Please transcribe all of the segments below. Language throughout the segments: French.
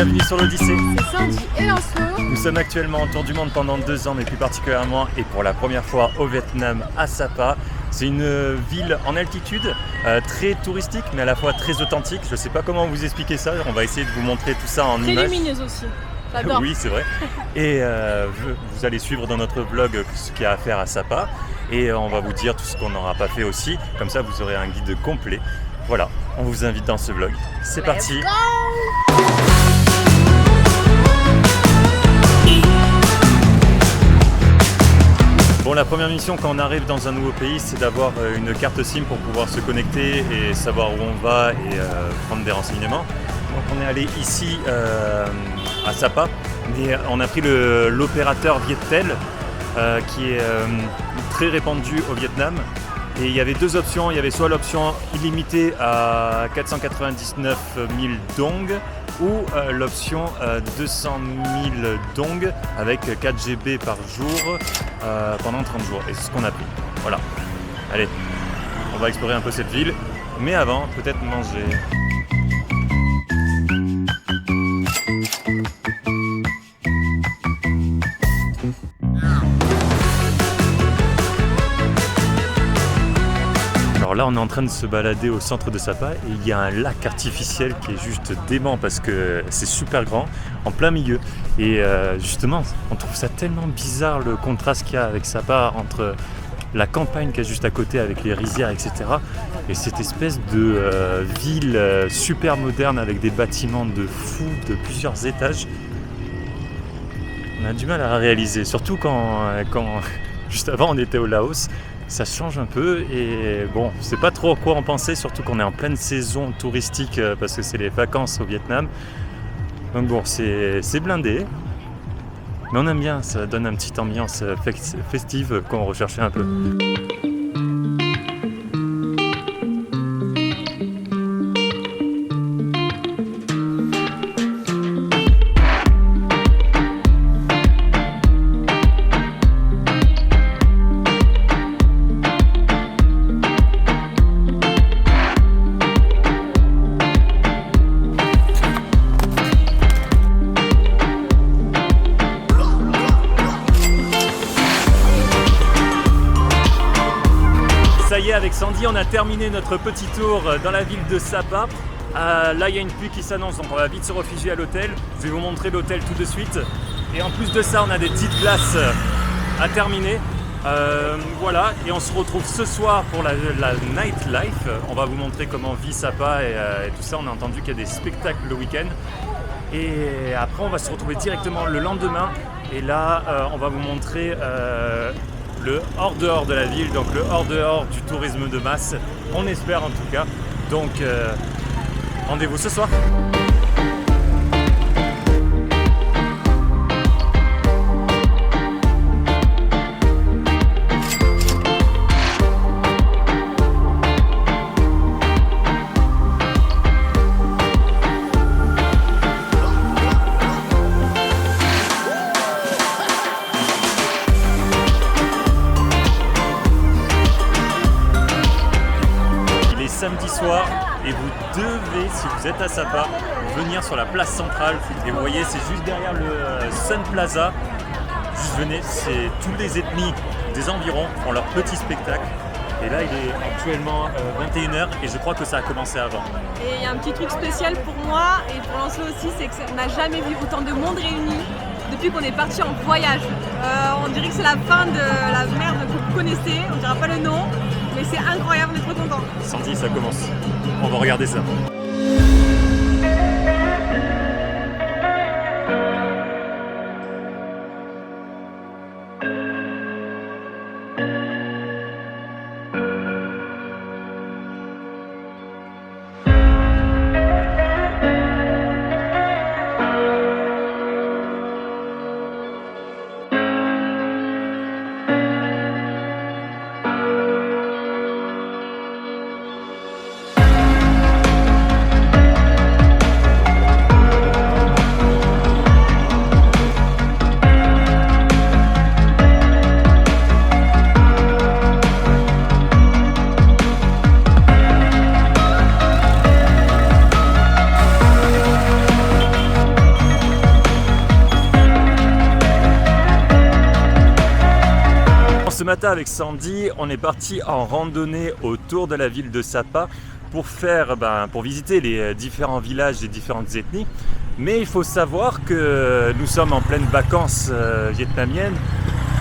Bienvenue sur l'Odyssée. C'est Sandy et Lancelot. Nous sommes actuellement en tour du monde pendant 2 ans, mais plus particulièrement et pour la première fois au Vietnam, à Sapa. C'est une ville en altitude, très touristique, mais à la fois très authentique. Je ne sais pas comment vous expliquer ça. On va essayer de vous montrer tout ça en Très images. lumineuse aussi. J'adore. Oui, c'est vrai. Et vous allez suivre dans notre vlog ce qu'il y a à faire à Sapa. Et on va vous dire tout ce qu'on n'aura pas fait aussi. Comme ça, vous aurez un guide complet. Voilà, on vous invite dans ce vlog. C'est parti. Bon, la première mission quand on arrive dans un nouveau pays, c'est d'avoir une carte SIM pour pouvoir se connecter et savoir où on va et prendre des renseignements. Donc on est allé ici à Sapa, mais on a pris l'opérateur Viettel qui est très répandu au Vietnam. Et il y avait 2 options, il y avait soit l'option illimitée à 499 000 dong ou l'option 200 000 dong avec 4 GB par jour pendant 30 jours. Et c'est ce qu'on a pris. Voilà. Allez, on va explorer un peu cette ville, mais avant, peut-être manger. Alors là, on est en train de se balader au centre de Sapa et il y a un lac artificiel qui est juste dément parce que c'est super grand, en plein milieu. Et justement, on trouve ça tellement bizarre le contraste qu'il y a avec Sapa entre la campagne qui est juste à côté avec les rizières, etc. Et cette espèce de ville super moderne avec des bâtiments de fou de plusieurs étages. On a du mal à réaliser, surtout quand juste avant on était au Laos. Ça change un peu et bon, je sais pas trop quoi en penser, surtout qu'on est en pleine saison touristique parce que c'est les vacances au Vietnam. Donc bon, c'est blindé, mais on aime bien, ça donne une petite ambiance festive qu'on recherchait un peu. Ça y est, avec Sandy, on a terminé notre petit tour dans la ville de Sapa. Là, il y a une pluie qui s'annonce, donc on va vite se réfugier à l'hôtel. Je vais vous montrer l'hôtel tout de suite. Et en plus de ça, on a des petites glaces à terminer. Voilà, et on se retrouve ce soir pour la nightlife. On va vous montrer comment vit Sapa et tout ça. On a entendu qu'il y a des spectacles le week-end. Et après, on va se retrouver directement le lendemain. Et là, on va vous montrer le hors-dehors de la ville, donc le hors-dehors du tourisme de masse, on espère en tout cas. Donc rendez-vous ce soir. Samedi soir et vous devez, si vous êtes à Sapa, venir sur la place centrale et vous voyez c'est juste derrière le Sun Plaza. Juste venez, c'est toutes les ethnies des environs font leur petit spectacle et là il est actuellement 21h et je crois que ça a commencé avant. Et il y a un petit truc spécial pour moi et pour Lancelot aussi, c'est qu'on n'a jamais vu autant de monde réuni depuis qu'on est parti en voyage. On dirait que c'est la fin de la merde que vous connaissez, on ne dira pas le nom. Mais c'est incroyable, on est trop contents. Sandy, ça commence. On va regarder ça. matin avec Sandy, on est parti en randonnée autour de la ville de Sapa pour visiter les différents villages des différentes ethnies. Mais il faut savoir que nous sommes en pleine vacances vietnamiennes,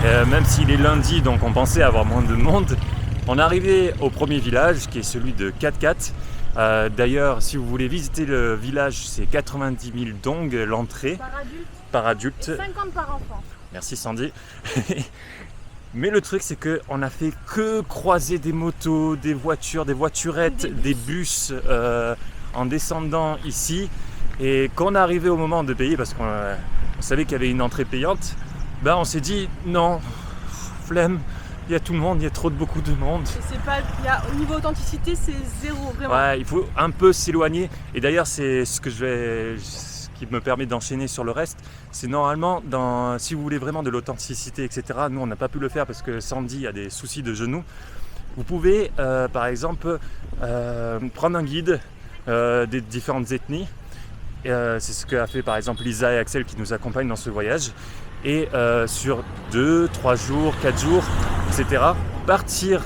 même s'il est lundi, donc on pensait avoir moins de monde. On est arrivé au premier village qui est celui de Cat Cat. D'ailleurs, si vous voulez visiter le village, c'est 90 000 dong l'entrée par adulte. Et 50 par enfant. Merci Sandy. Mais le truc, c'est qu'on a fait que croiser des motos, des voitures, des voiturettes, des bus en descendant ici. Et quand on est arrivé au moment de payer, parce qu'on savait qu'il y avait une entrée payante, on s'est dit non, flemme. Il y a tout le monde, il y a beaucoup de monde. Au niveau authenticité, c'est zéro, vraiment. Ouais, il faut un peu s'éloigner. Et d'ailleurs, c'est ce qui me permet d'enchaîner sur le reste. C'est normalement, si vous voulez vraiment de l'authenticité, etc., nous, on n'a pas pu le faire parce que Sandy a des soucis de genoux. Vous pouvez, par exemple, prendre un guide des différentes ethnies. C'est ce qu'a fait, par exemple, Lisa et Axel qui nous accompagnent dans ce voyage. Et sur 2, 3 jours, 4 jours, etc., partir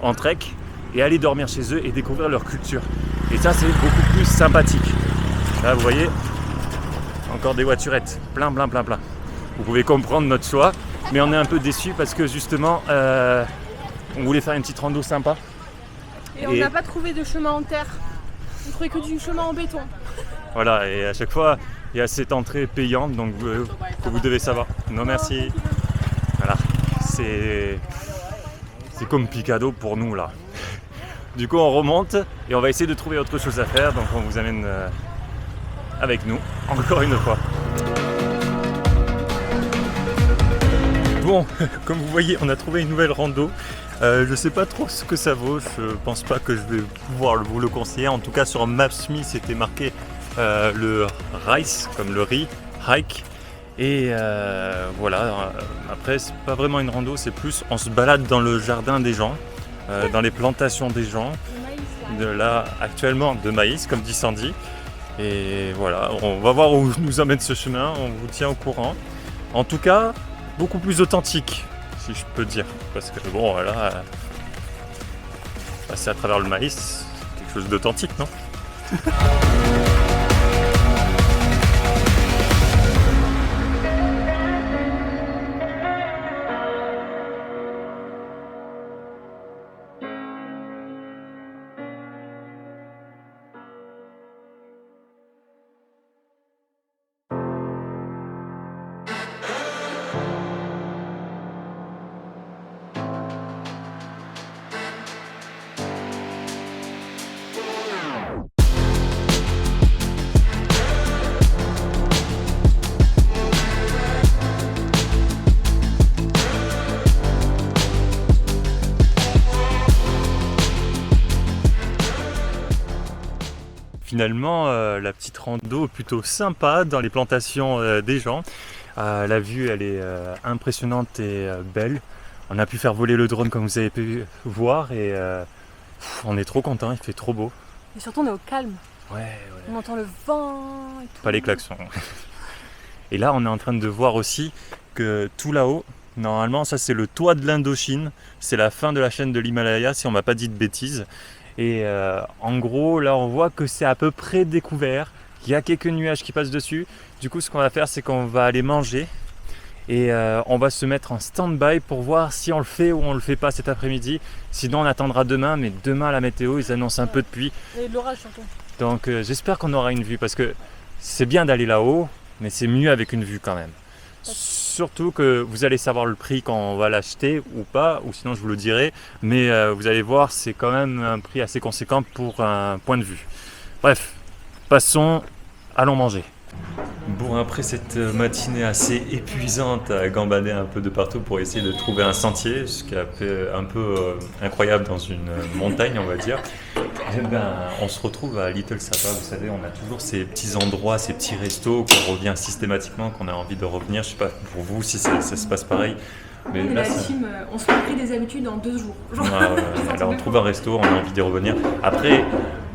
en trek et aller dormir chez eux et découvrir leur culture. Et ça, c'est beaucoup plus sympathique. Là, vous voyez, encore des voiturettes, plein. Vous pouvez comprendre notre choix, mais on est un peu déçus parce que justement, on voulait faire une petite rando sympa. Et on n'a pas trouvé de chemin en terre, on trouvait que du chemin en béton. Voilà, et à chaque fois, il y a cette entrée payante, donc que vous devez savoir. Non, merci. Voilà, c'est comme Picado pour nous là. Du coup, on remonte et on va essayer de trouver autre chose à faire, donc on vous amène avec nous, encore une fois. Bon, comme vous voyez, on a trouvé une nouvelle rando. Je ne sais pas trop ce que ça vaut, je pense pas que je vais pouvoir vous le conseiller. En tout cas, sur Maps.me, c'était marqué le rice, comme le riz, hike. Et voilà, après c'est pas vraiment une rando, c'est plus on se balade dans le jardin des gens, dans les plantations des gens, actuellement de maïs, comme dit Sandy. Et voilà, on va voir où nous amène ce chemin, on vous tient au courant. En tout cas, beaucoup plus authentique, si je peux dire, parce que bon, voilà, passer à travers le maïs, c'est quelque chose d'authentique, non? Finalement, la petite rando plutôt sympa dans les plantations des gens. La vue, elle est impressionnante et belle. On a pu faire voler le drone comme vous avez pu voir et on est trop content, il fait trop beau. Et surtout, on est au calme. Ouais. On entend le vent et tout. Pas les klaxons. Et là, on est en train de voir aussi que tout là-haut, normalement, ça c'est le toit de l'Indochine. C'est la fin de la chaîne de l'Himalaya, si on m'a pas dit de bêtises. Et en gros, là, on voit que c'est à peu près découvert. Il y a quelques nuages qui passent dessus. Du coup, ce qu'on va faire, c'est qu'on va aller manger. Et on va se mettre en stand-by pour voir si on le fait ou on le fait pas cet après-midi. Sinon, on attendra demain. Mais demain, la météo, ils annoncent un peu de pluie. Et de l'orage surtout. Donc, j'espère qu'on aura une vue. Parce que c'est bien d'aller là-haut, mais c'est mieux avec une vue quand même. Surtout que vous allez savoir le prix quand on va l'acheter ou pas, ou sinon je vous le dirai. Mais vous allez voir, c'est quand même un prix assez conséquent pour un point de vue. Bref, passons, allons manger. Bon, après cette matinée assez épuisante à gambader un peu de partout pour essayer de trouver un sentier, ce qui est un peu incroyable dans une montagne, on va dire, on se retrouve à Little Sapa. Vous savez, on a toujours ces petits endroits, ces petits restos qu'on revient systématiquement, qu'on a envie de revenir. Je sais pas pour vous si ça se passe pareil. Mais là, on se fait pris des habitudes en 2 jours. Là, on trouve un resto, on a envie d'y revenir. Après,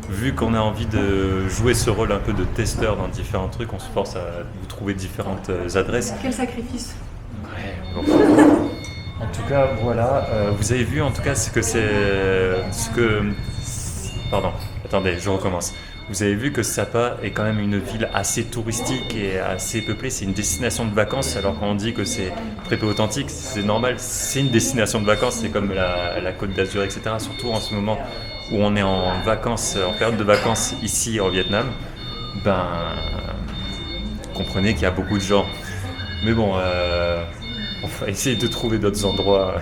vu qu'on a envie de jouer ce rôle un peu de testeur dans différents trucs, on se force à vous trouver différentes adresses. Quel sacrifice! Ouais, bon. En tout cas, voilà, vous avez vu en tout cas Pardon, attendez, je recommence. Vous avez vu que Sapa est quand même une ville assez touristique et assez peuplée. C'est une destination de vacances, alors qu'on dit que c'est très peu authentique. C'est normal, c'est une destination de vacances. C'est comme la Côte d'Azur, etc. Surtout en ce moment où on est en vacances, en période de vacances ici au Vietnam. Ben, comprenez qu'il y a beaucoup de gens. Mais bon, on va essayer de trouver d'autres endroits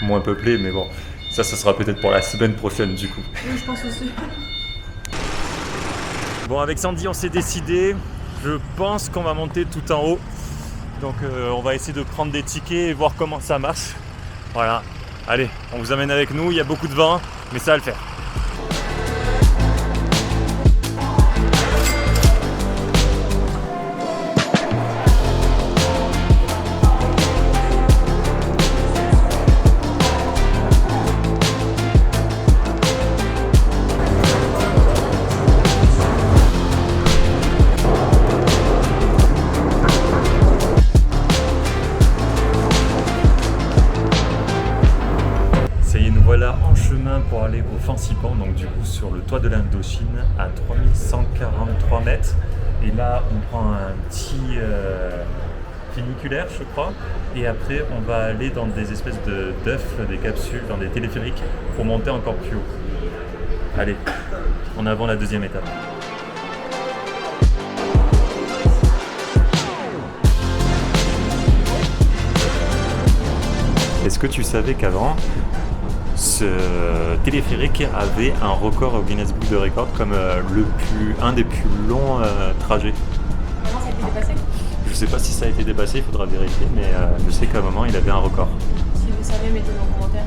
moins peuplés. Mais bon, ça sera peut-être pour la semaine prochaine du coup. Oui, je pense aussi. Bon, avec Sandy, on s'est décidé. Je pense qu'on va monter tout en haut. Donc, on va essayer de prendre des tickets et voir comment ça marche. Voilà. Allez, on vous amène avec nous. Il y a beaucoup de vent, mais ça va le faire. Voilà en chemin pour aller au Fansipan, donc du coup sur le toit de l'Indochine à 3143 mètres. Et là on prend un petit funiculaire je crois, et après on va aller dans des espèces d'œufs, des capsules, dans des téléphériques pour monter encore plus haut. Allez, en avant la deuxième étape. Est-ce que tu savais qu'avant, ce téléphérique avait un record au Guinness Book de Records comme un des plus longs trajets? Comment ça a été dépassé? Je sais pas si ça a été dépassé, il faudra vérifier, mais je sais qu'à un moment il avait un record. Si vous savez, mettez-le en commentaire.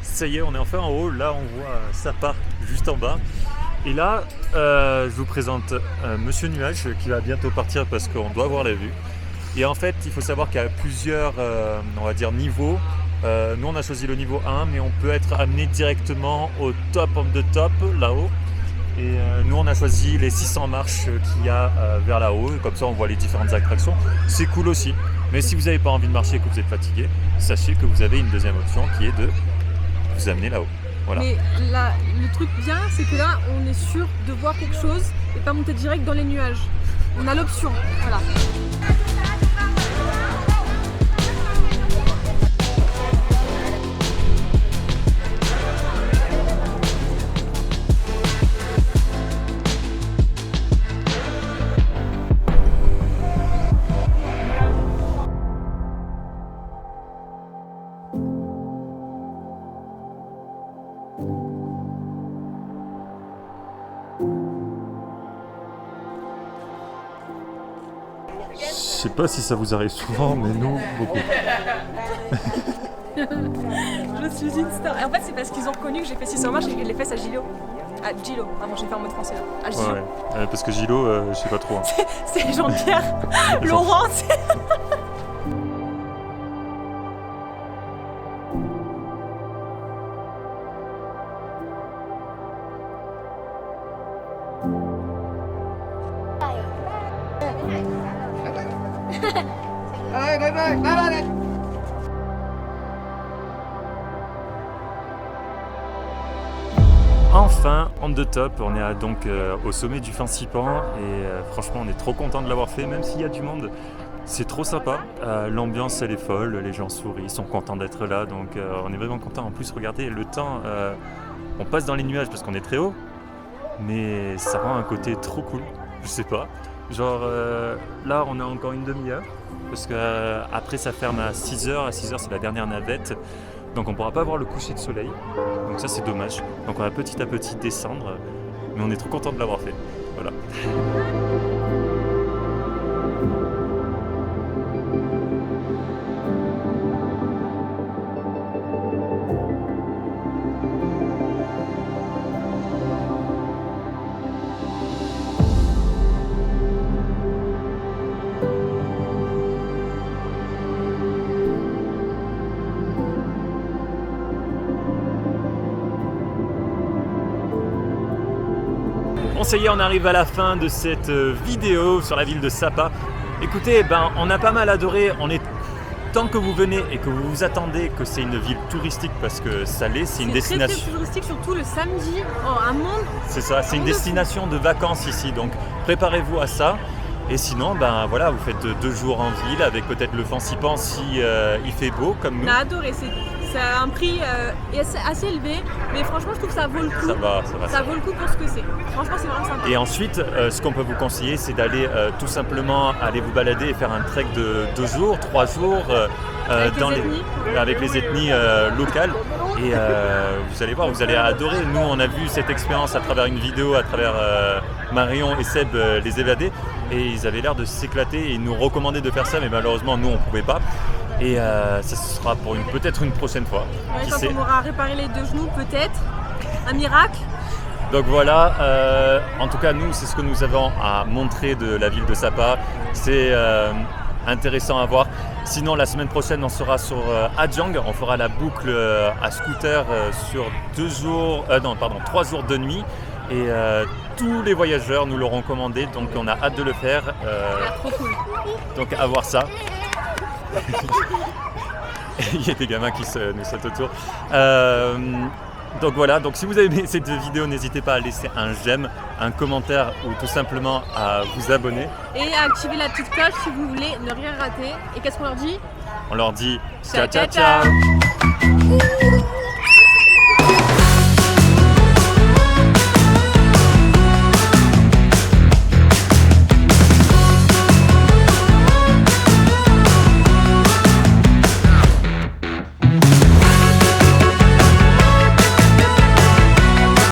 Ça y est, on est enfin en haut, là on voit Sapa juste en bas. Et là, je vous présente Monsieur Nuage qui va bientôt partir parce qu'on doit voir la vue. Et en fait, il faut savoir qu'il y a plusieurs, on va dire, niveaux. Nous, on a choisi le niveau 1, mais on peut être amené directement au top of the top, là-haut. Et nous, on a choisi les 600 marches qu'il y a vers là-haut. Comme ça, on voit les différentes attractions. C'est cool aussi. Mais si vous n'avez pas envie de marcher et que vous êtes fatigué, sachez que vous avez une deuxième option qui est de vous amener là-haut. Voilà. Mais là, le truc bien, c'est que là, on est sûr de voir quelque chose et pas monter direct dans les nuages. On a l'option, voilà. Je sais pas si ça vous arrive souvent, mais nous, beaucoup. Je suis une star. Et en fait, c'est parce qu'ils ont reconnu que j'ai fait 600 marches et que je l'ai fait à Gilo. Ah, Gilo, pardon, j'ai fait en mode français là. À Gilo. Ouais. Parce que Gilo, je sais pas trop. Hein. C'est Jean-Pierre, Laurent, c'est... Enfin, on the top, on est donc au sommet du Fansipan et franchement on est trop content de l'avoir fait, même s'il y a du monde. C'est trop sympa, l'ambiance elle est folle, les gens sourient, sont contents d'être là, donc on est vraiment content. En plus, regardez le temps, on passe dans les nuages parce qu'on est très haut, mais ça rend un côté trop cool, je sais pas. Genre là on a encore une demi-heure, parce que après ça ferme à 6h, à 6h c'est la dernière navette. Donc on ne pourra pas voir le coucher de soleil, donc ça c'est dommage. Donc on va petit à petit descendre, mais on est trop content de l'avoir fait. Voilà. Bon, ça y est, on arrive à la fin de cette vidéo sur la ville de Sapa. Écoutez, on a pas mal adoré. Tant que vous venez et que vous vous attendez que c'est une ville touristique, parce que ça l'est, c'est une destination. C'est très touristique, surtout le samedi. Oh, un monde. C'est ça, c'est une destination de vacances ici. Donc préparez-vous à ça. Et sinon, voilà, vous faites 2 jours en ville avec peut-être le Fansipan si il fait beau comme nous. On a adoré. C'est un prix assez élevé, mais franchement, je trouve que ça vaut le coup. Ça vaut le coup pour ce que c'est. Franchement, c'est vraiment sympa. Et ensuite, ce qu'on peut vous conseiller, c'est d'aller tout simplement aller vous balader et faire un trek de 2 jours, 3 jours avec les ethnies locales. Et vous allez voir, vous allez adorer. Nous, on a vu cette expérience à travers une vidéo, à travers Marion et Seb, les évadés. Et ils avaient l'air de s'éclater et ils nous recommandaient de faire ça, mais malheureusement, nous, on ne pouvait pas. Et ça sera pour peut-être une prochaine fois. Ouais, quand on aura réparé les 2 genoux, peut-être. Un miracle. Donc voilà, en tout cas, nous, c'est ce que nous avons à montrer de la ville de Sapa. C'est intéressant à voir. Sinon, la semaine prochaine, on sera sur Adjang. On fera la boucle à scooter sur 3 jours de nuit. Et tous les voyageurs nous l'auront commandé, donc on a hâte de le faire. Trop cool. Donc à voir ça. Il y a des gamins qui nous sautent autour. Donc voilà, donc si vous avez aimé cette vidéo, n'hésitez pas à laisser un j'aime, un commentaire ou tout simplement à vous abonner. Et à activer la petite cloche si vous voulez ne rien rater. Et qu'est-ce qu'on leur dit? On leur dit ciao ciao ciao.